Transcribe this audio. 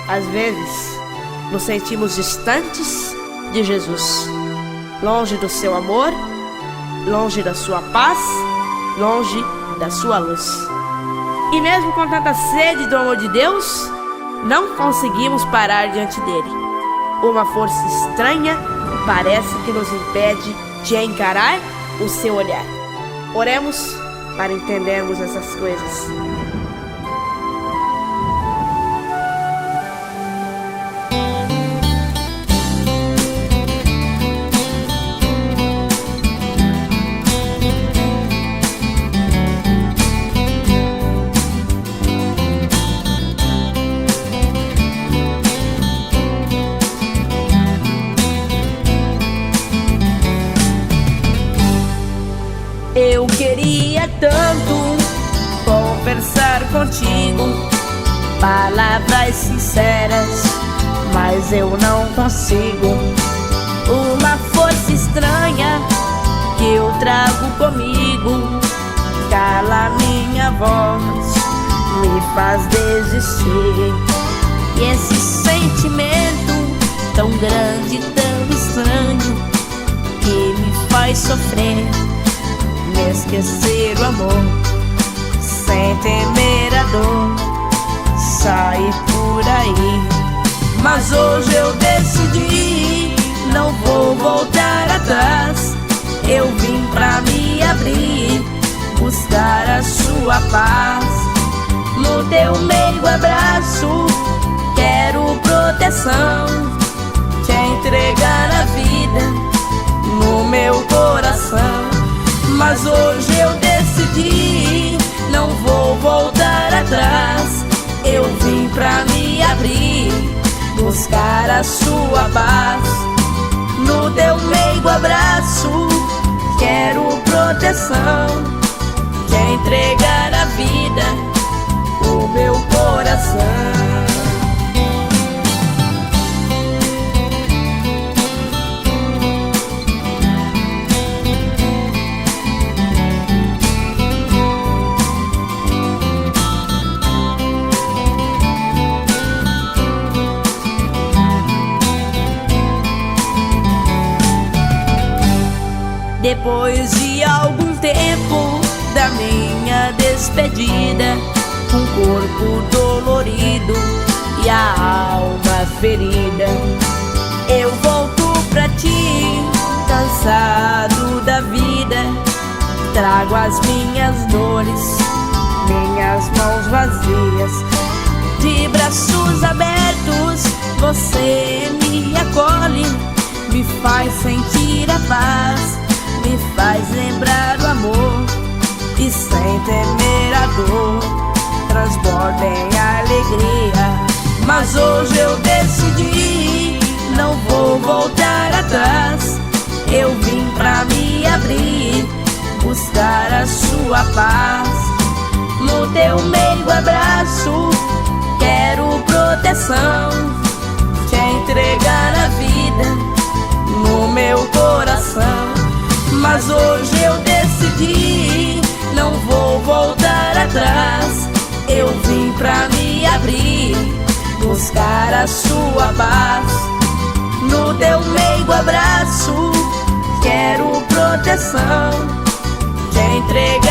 Às vezes, nos sentimos distantes de Jesus, longe do seu amor, longe da sua paz, longe da sua luz. E mesmo com tanta sede do amor de Deus, não conseguimos parar diante dele. Uma força estranha parece que nos impede de encarar o seu olhar. Oremos para entendermos essas coisas. Eu queria tanto conversar contigo, palavras sinceras, mas eu não consigo. Uma força estranha que eu trago comigo cala minha voz, me faz desistir. E esse sentimento tão grande, tão estranho, que me faz sofrer, me esquecer o amor, sem temer a dor, sair por aí. Mas hoje eu decidi, não vou voltar atrás. Eu vim pra me abrir, buscar a sua paz. No teu meio abraço, quero proteção, te entregar a vida no meu coração. Mas hoje eu decidi, não vou voltar atrás. Eu vim pra me abrir, buscar a sua paz. No teu meigo abraço, quero proteção, te entregar a vida, o meu coração. Depois de algum tempo da minha despedida, um corpo dolorido e a alma ferida, eu volto pra ti, cansado da vida. Trago as minhas dores, minhas mãos vazias. De braços abertos, você me acolhe, me faz sentir a paz, me faz lembrar o amor, e sem temer a dor, transborda em alegria. Mas hoje eu decidi, não vou voltar atrás. Eu vim pra me abrir, buscar a sua paz. No teu meio abraço, quero proteção, te entregar a vida no meu coração. Mas hoje eu decidi, não vou voltar atrás. Eu vim pra me abrir, buscar a sua paz. No teu meigo abraço, quero proteção, te entregar